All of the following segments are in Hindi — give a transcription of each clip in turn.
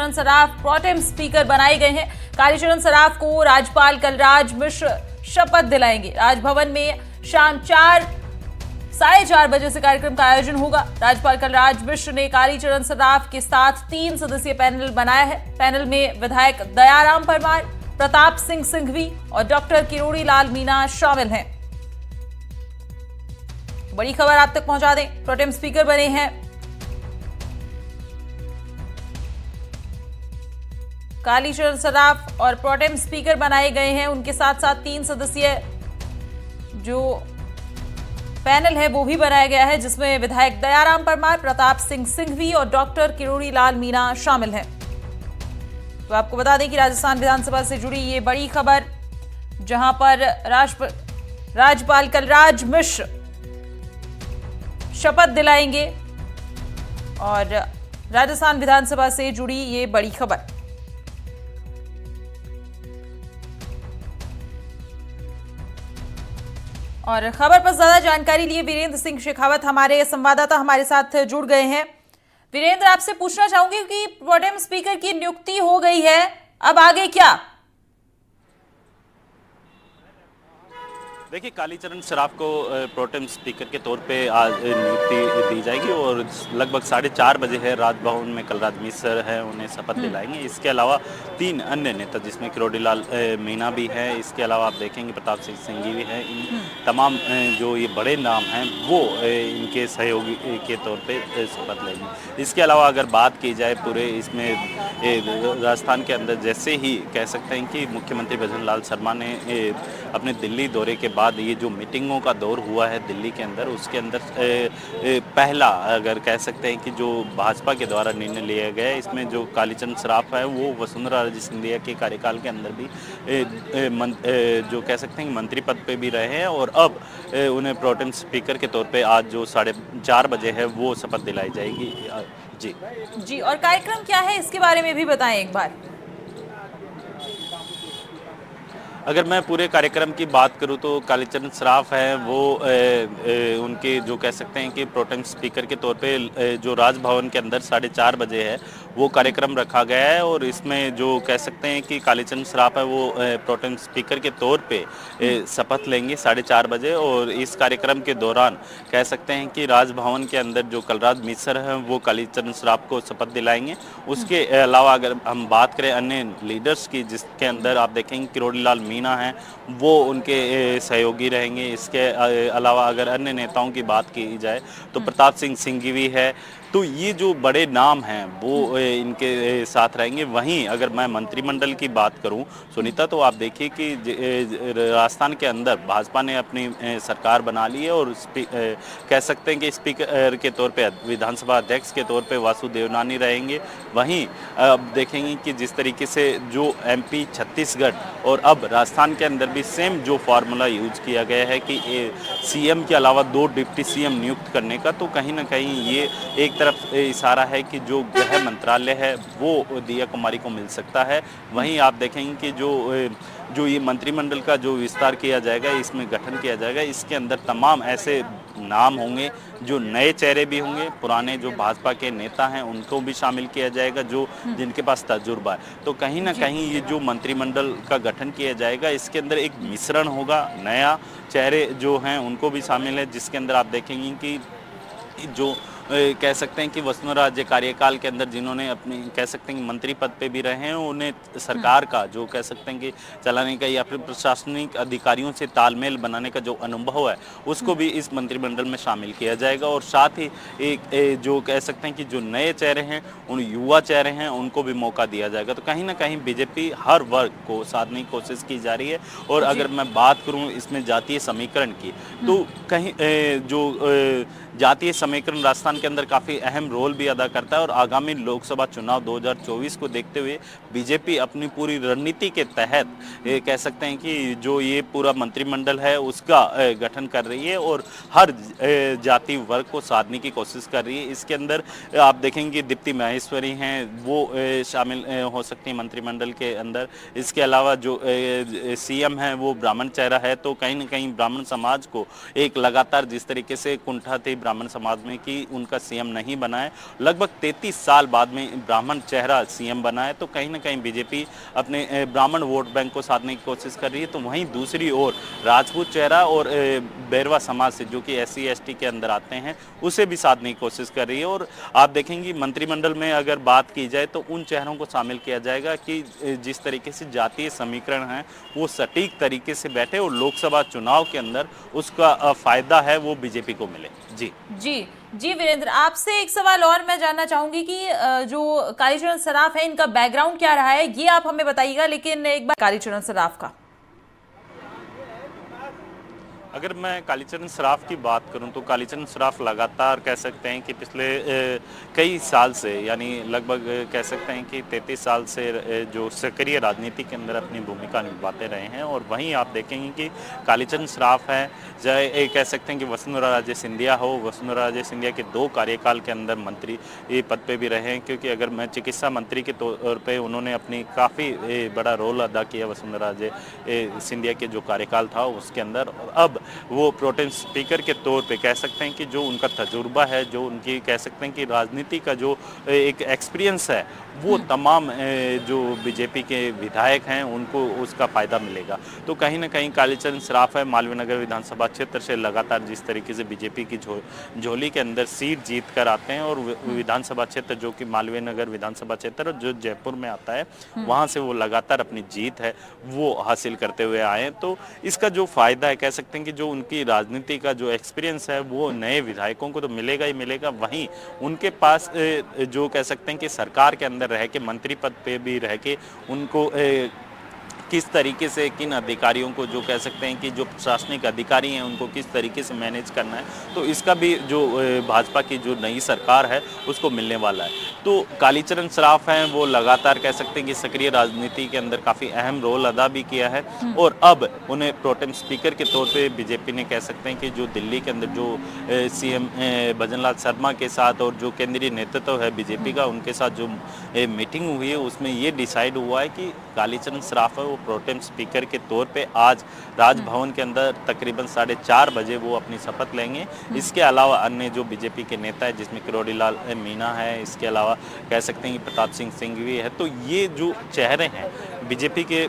कालीचरण सराफ प्रोटेम स्पीकर बनाए गए हैं। कालीचरण सराफ को राज्यपाल कलराज मिश्र शपथ दिलाएंगे। राजभवन में शाम 4-4:30 बजे से कार्यक्रम का आयोजन होगा। राज्यपाल कलराज मिश्र ने कालीचरण सराफ के साथ 3 सदस्यीय पैनल बनाया है। पैनल में विधायक दयाराम परमार, प्रताप सिंह सिंघवी और डॉक्टर किरोड़ी लाल मीणा शामिल हैं। बड़ी खबर आप तक पहुंचा दें, प्रोटेम स्पीकर बने हैं कालीचरण सराफ और प्रोटेम स्पीकर बनाए गए हैं। उनके साथ साथ 3 सदस्यीय जो पैनल है वो भी बनाया गया है, जिसमें विधायक दयाराम परमार, प्रताप सिंह सिंघवी और डॉक्टर किरोड़ी लाल मीणा शामिल हैं। तो आपको बता दें कि राजस्थान विधानसभा से जुड़ी ये बड़ी खबर, जहां पर राज्यपाल कलराज मिश्र शपथ दिलाएंगे और राजस्थान विधानसभा से जुड़ी ये बड़ी खबर। और खबर पर ज्यादा जानकारी लिए वीरेंद्र सिंह शेखावत हमारे संवाददाता हमारे साथ जुड़ गए हैं। वीरेंद्र, आपसे पूछना चाहूंगी कि प्रोटेम स्पीकर की नियुक्ति हो गई है, अब आगे क्या? देखिए, कालीचरण सराफ को प्रोटेम स्पीकर के तौर पे आज नियुक्ति दी जाएगी और लगभग 4:30 बजे है राजभवन में कलराज मिश्र है उन्हें शपथ दिलाएंगे। इसके अलावा 3 अन्य नेता जिसमें किरोड़ी लाल मीणा भी है, इसके अलावा आप देखेंगे प्रताप सिंह सिंघवी भी है। इन तमाम जो ये बड़े नाम हैं वो इनके सहयोगी के तौर पे शपथ लेंगे। इसके अलावा अगर बात की जाए पूरे इसमें राजस्थान के अंदर, जैसे ही कह सकते हैं कि मुख्यमंत्री भजन लाल शर्मा ने अपने दिल्ली दौरे के बाद ये जो मीटिंगों का दौर हुआ है दिल्ली के अंदर, उसके अंदर पहला अगर कह सकते हैं कि जो भाजपा के द्वारा निर्णय लिया गया है, इसमें जो कालीचरण सराफ है वो वसुंधरा राजे सिंधिया के कार्यकाल के अंदर भी जो कह सकते हैं कि मंत्री पद पे भी रहे हैं और अब उन्हें प्रोटेम स्पीकर के तौर पे आज जो 4:30 बजे है वो शपथ दिलाई जाएगी। जी, और कार्यक्रम क्या है इसके बारे में भी बताएं एक बार। अगर मैं पूरे कार्यक्रम की बात करूं तो कालीचरण सराफ है वो उनके जो कह सकते हैं कि प्रोटेम स्पीकर के तौर पे जो राजभवन के अंदर 4:30 बजे है वो कार्यक्रम रखा गया है और इसमें जो कह सकते हैं कि कालीचरण सराफ है वो प्रोटेम स्पीकर के तौर पे शपथ लेंगे 4:30 बजे। और इस कार्यक्रम के दौरान कह सकते हैं कि राजभवन के अंदर जो कलराज मिश्र हैं वो कालीचरण सराफ को शपथ दिलाएंगे। उसके अलावा अगर हम बात करें अन्य लीडर्स की, जिसके अंदर आप देखेंगे किरोड़ी लाल मीणा हैं वो उनके सहयोगी रहेंगे। इसके अलावा अगर अन्य नेताओं की बात की जाए तो प्रताप सिंह सिंघवी है। तो ये जो बड़े नाम हैं वो इनके साथ रहेंगे। वहीं अगर मैं मंत्रिमंडल की बात करूं सुनीता, तो आप देखिए कि राजस्थान के अंदर भाजपा ने अपनी सरकार बना ली है और कह सकते हैं कि स्पीकर के तौर पे विधानसभा अध्यक्ष के तौर पे वासु देवनानी रहेंगे। वहीं अब देखेंगे कि जिस तरीके से जो MP छत्तीसगढ़ और अब राजस्थान के अंदर भी सेम जो फार्मूला यूज किया गया है कि CM के अलावा 2 डिप्टी CM नियुक्त करने का, तो कहीं ना कहीं ये एक तरफ इशारा है कि जो गृह मंत्रालय है वो दिया कुमारी को मिल सकता है। वहीं आप देखेंगे कि जो ये मंत्रिमंडल का जो विस्तार किया जाएगा, इसमें गठन किया जाएगा, इसके अंदर तमाम ऐसे नाम होंगे जो नए चेहरे भी होंगे, पुराने जो भाजपा के नेता हैं उनको भी शामिल किया जाएगा जो जिनके पास तजुर्बा है। तो कहीं ना कहीं ये जो मंत्रिमंडल का गठन किया जाएगा इसके अंदर एक मिश्रण होगा, नया चेहरे जो हैं उनको भी शामिल है, जिसके अंदर आप देखेंगे कि जो कह सकते हैं कि वसुंधरा राजे कार्यकाल के अंदर जिन्होंने अपनी कह सकते हैं कि मंत्री पद पे भी रहे हैं, उन्हें सरकार का जो कह सकते हैं कि चलाने का या फिर प्रशासनिक अधिकारियों से तालमेल बनाने का जो अनुभव है उसको भी इस मंत्रिमंडल में शामिल किया जाएगा। और साथ ही एक जो कह सकते हैं कि जो नए चेहरे हैं, उन युवा चेहरे हैं, उनको भी मौका दिया जाएगा। तो कहीं ना कहीं बीजेपी हर वर्ग को साधने की कोशिश की जा रही है। और अगर मैं बात करूँ इसमें जातीय समीकरण की, तो कहीं जो जातीय समीकरण राजस्थान के अंदर काफ़ी अहम रोल भी अदा करता है। और आगामी लोकसभा चुनाव 2024 को देखते हुए बीजेपी अपनी पूरी रणनीति के तहत कह सकते हैं कि जो ये पूरा मंत्रिमंडल है उसका गठन कर रही है और हर जाति वर्ग को साधने की कोशिश कर रही है। इसके अंदर आप देखेंगे दीप्ति महेश्वरी हैं, वो शामिल हो सकती हैं मंत्रिमंडल के अंदर। इसके अलावा जो CM है वो ब्राह्मण चेहरा है, तो कहीं ना कहीं ब्राह्मण समाज को एक लगातार जिस तरीके से कुंठा थी ब्राह्मण समाज में कि उनका सीएम नहीं बना है। लगभग 33 साल बाद में ब्राह्मण चेहरा सीएम बना है, तो कहीं ना कहीं बीजेपी अपने ब्राह्मण वोट बैंक को साधने की कोशिश कर रही है। तो वहीं दूसरी ओर राजपूत चेहरा और बैरवा समाज से, जो कि SC ST के अंदर आते हैं, उसे भी साधने की कोशिश कर रही है। और आप देखेंगे मंत्रिमंडल में अगर बात की जाए तो उन चेहरों को शामिल किया जाएगा कि जिस तरीके से जातीय समीकरण है वो सटीक तरीके से बैठे और लोकसभा चुनाव के अंदर उसका फायदा है वो बीजेपी को मिले। जी जी जी वीरेंद्र, आपसे एक सवाल और मैं जानना चाहूंगी कि जो कालीचरण सराफ है, इनका बैकग्राउंड क्या रहा है ये आप हमें बताइएगा, लेकिन एक बार कालीचरण सराफ का, अगर मैं कालीचरण सराफ की बात करूं तो कालीचरण सराफ लगातार कह सकते हैं कि पिछले कई साल से, यानी लगभग कह सकते हैं कि 33 साल से जो सक्रिय राजनीति के अंदर अपनी भूमिका निभाते रहे हैं। और वहीं आप देखेंगे कि कालीचरण सराफ है, चाहे कह सकते हैं कि वसुंधरा राजे सिंधिया हो, वसुंधरा राजे सिंधिया के 2 कार्यकाल के अंदर मंत्री पद पे भी रहे हैं, क्योंकि अगर मैं चिकित्सा मंत्री के तौर पर उन्होंने अपनी काफ़ी बड़ा रोल अदा किया वसुंधरा राजे सिंधिया के जो कार्यकाल था उसके अंदर। अब वो प्रोटेम स्पीकर के तौर पे कह सकते हैं कि जो उनका तजुर्बा है, जो उनकी कह सकते हैं कि राजनीति का जो एक एक्सपीरियंस है, वो तमाम जो बीजेपी के विधायक हैं उनको उसका फ़ायदा मिलेगा। तो कहीं ना कहीं कालीचरण सराफ है, मालवीय नगर विधानसभा क्षेत्र से लगातार जिस तरीके से बीजेपी की झोली के अंदर सीट जीत कर आते हैं, और विधानसभा क्षेत्र जो कि मालवीय नगर विधानसभा क्षेत्र जो जयपुर में आता है, वहाँ से वो लगातार अपनी जीत है वो हासिल करते हुए आए हैं। तो इसका जो फ़ायदा है, कह सकते हैं कि जो उनकी राजनीति का जो एक्सपीरियंस है वो नए विधायकों को तो मिलेगा ही मिलेगा, वहीं उनके पास जो कह सकते हैं कि सरकार के अंदर रह के, मंत्री पद पे भी रह के उनको किस तरीके से किन अधिकारियों को, जो कह सकते हैं कि जो प्रशासनिक अधिकारी हैं उनको किस तरीके से मैनेज करना है, तो इसका भी जो भाजपा की जो नई सरकार है उसको मिलने वाला है। तो कालीचरण सराफ हैं, वो लगातार कह सकते हैं कि सक्रिय राजनीति के अंदर काफ़ी अहम रोल अदा भी किया है, और अब उन्हें प्रोटेम स्पीकर के तौर पे बीजेपी ने कह सकते हैं कि जो दिल्ली के अंदर जो CM भजनलाल शर्मा के साथ और जो केंद्रीय नेतृत्व है बीजेपी का, उनके साथ जो मीटिंग हुई है उसमें ये डिसाइड हुआ है कि कालीचरण सराफ है वो प्रोटेम स्पीकर के तौर पे आज राजभवन के अंदर तकरीबन 4:30 बजे वो अपनी शपथ लेंगे। इसके अलावा अन्य जो बीजेपी के नेता है, जिसमें किरोड़ी लाल मीणा है, इसके अलावा कह सकते हैं कि प्रताप सिंह सिंघवी है, तो ये जो चेहरे हैं बीजेपी के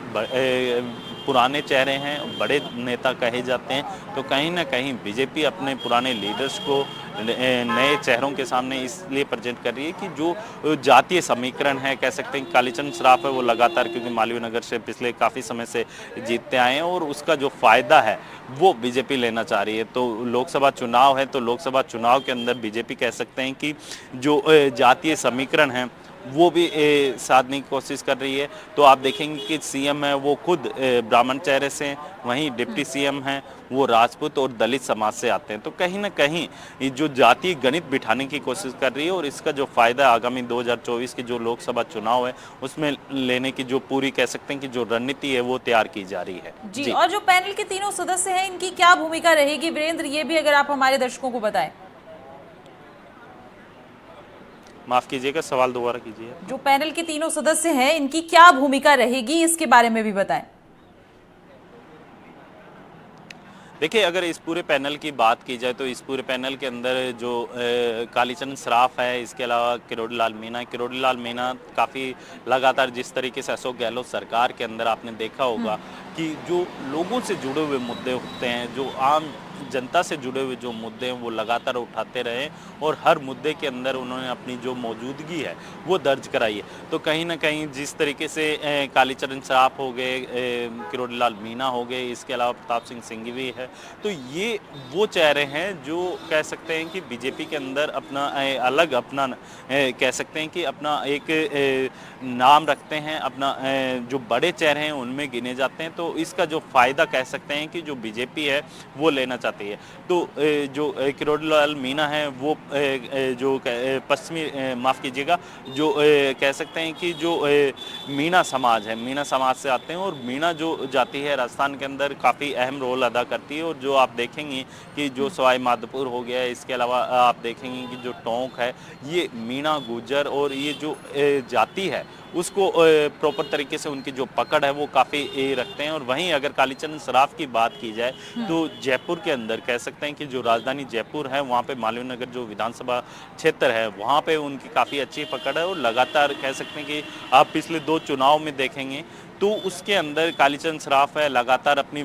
पुराने चेहरे हैं, बड़े नेता कहे जाते हैं। तो कहीं ना कहीं बीजेपी अपने पुराने लीडर्स को नए चेहरों के सामने इसलिए प्रेजेंट कर रही है कि जो जातीय समीकरण है, कह सकते हैं कालीचरण सराफ है वो लगातार, क्योंकि मालवीय नगर से पिछले काफ़ी समय से जीतते आए हैं, और उसका जो फ़ायदा है वो बीजेपी लेना चाह रही है। तो लोकसभा चुनाव है, तो लोकसभा चुनाव के अंदर बीजेपी कह सकते हैं कि जो जातीय समीकरण है वो भी साधने की कोशिश कर रही है। तो आप देखेंगे कि CM है वो खुद ब्राह्मण चेहरे से, वहीं डिप्टी CM हैं वो राजपूत और दलित समाज से आते हैं। तो कहीं ना कहीं ये जो जातीय गणित बिठाने की कोशिश कर रही है, और इसका जो फ़ायदा आगामी 2024 के जो लोकसभा चुनाव है उसमें लेने की जो पूरी कह सकते हैं कि जो रणनीति है वो तैयार की जा रही है। जी, और जो पैनल के तीनों सदस्य हैं इनकी क्या भूमिका रहेगी वीरेंद्र, ये भी अगर आप हमारे दर्शकों को बताएं। माफ कीजिएगा, सवाल दोबारा कीजिए। जो पैनल के तीनों सदस्य हैं इनकी क्या भूमिका रहेगी, इसके बारे में भी बताएं। देखिए, अगर इस पूरे पैनल की बात की जाए तो इस पूरे पैनल के अंदर जो कालीचरण सराफ है, इसके अलावा किरोड़ी लाल मीणा काफ़ी लगातार जिस तरीके से अशोक गहलोत सरकार के अंदर आपने देखा होगा कि जो लोगों से जुड़े हुए मुद्दे होते हैं, जो आम जनता से जुड़े हुए जो मुद्दे हैं वो लगातार उठाते रहे, और हर मुद्दे के अंदर उन्होंने अपनी जो मौजूदगी है वो दर्ज कराई है। तो कहीं ना कहीं जिस तरीके से कालीचरण सराफ हो गए, किरोड़ी लाल मीणा हो गए, इसके अलावा प्रताप सिंह सिंघवी है, तो ये वो चेहरे हैं जो कह सकते हैं कि बीजेपी के अंदर अपना अलग अपना कह सकते हैं कि अपना एक नाम रखते हैं, अपना जो बड़े चेहरे हैं उनमें गिने जाते हैं। तो इसका जो फ़ायदा कह सकते हैं कि जो बीजेपी है वो लेना चाहती है। तो जो किरोड़ी लाल मीणा है वो जो पश्चिमी माफ़ कीजिएगा, जो कह सकते हैं कि जो मीणा समाज है, मीणा समाज से आते हैं, और मीणा जो जाति है राजस्थान के अंदर काफ़ी अहम रोल अदा करती है। और जो आप देखेंगे कि जो सवाई माधोपुर हो गया, इसके अलावा आप देखेंगे कि जो टोंक है, ये मीणा, गुर्जर और ये जो जाति है उसको प्रॉपर तरीके से उनकी जो पकड़ है वो काफ़ी रखते हैं। और वहीं अगर कालीचरण सराफ की बात की जाए तो जयपुर के अंदर कह सकते हैं कि जो राजधानी जयपुर है वहाँ पे मालवीय नगर जो विधानसभा क्षेत्र है वहाँ पे उनकी काफ़ी अच्छी पकड़ है और लगातार कह सकते हैं कि आप पिछले 2 चुनाव में देखेंगे तो उसके अंदर कालीचरण सराफ है लगातार अपनी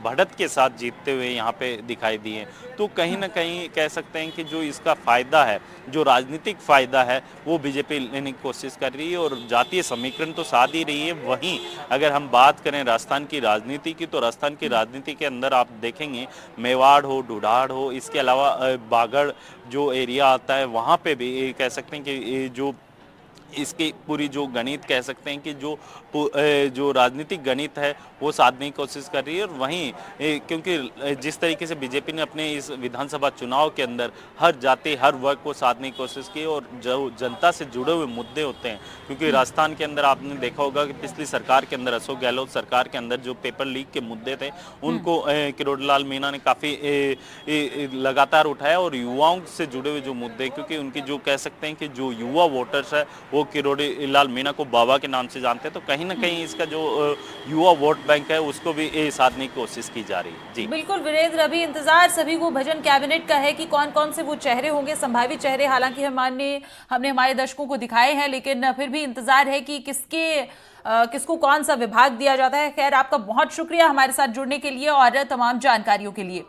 बढ़त के साथ जीतते हुए यहाँ पे दिखाई दिए। तो कहीं ना कहीं कह सकते हैं कि जो इसका फायदा है, जो राजनीतिक फायदा है, वो बीजेपी लेने की कोशिश कर रही है और जातीय समीकरण तो साध ही रही है। वहीं अगर हम बात करें राजस्थान की राजनीति की, तो राजस्थान की राजनीति के अंदर आप देखेंगे मेवाड़ हो, ढूढ़ाड़ हो, इसके अलावा बागड़ जो एरिया आता है वहाँ पे भी कह सकते हैं कि जो इसकी पूरी जो गणित कह सकते हैं कि जो राजनीतिक गणित है वो साधने की कोशिश कर रही है। और वहीं क्योंकि जिस तरीके से बीजेपी ने अपने इस विधानसभा चुनाव के अंदर हर जाति हर वर्ग को साधने की कोशिश की और जो जनता से जुड़े हुए मुद्दे होते हैं, क्योंकि राजस्थान के अंदर आपने देखा होगा कि पिछली सरकार के अंदर अशोक गहलोत सरकार के अंदर जो पेपर लीक के मुद्दे थे उनको किरोड़ीलाल मीणा ने काफ़ी लगातार उठाया और युवाओं से जुड़े हुए जो मुद्दे, क्योंकि उनकी जो कह सकते हैं कि जो युवा वोटर्स है वो किरोड़ीलाल मीणा को बाबा के नाम से जानते हैं। तो कहीं ना कहीं इसका जो युवा वोट बैंक है उसको भी साधने की कोशिश की जा रही है। जी बिल्कुल वीरेंद्र, अभी इंतजार सभी को भजन कैबिनेट का है कि कौन कौन से वो चेहरे होंगे, संभावित चेहरे हालांकि हमने हमारे दर्शकों को दिखाए हैं, लेकिन फिर भी इंतजार है कि किसको कौन सा विभाग दिया जाता है। खैर, आपका बहुत शुक्रिया हमारे साथ जुड़ने के लिए और तमाम जानकारियों के लिए।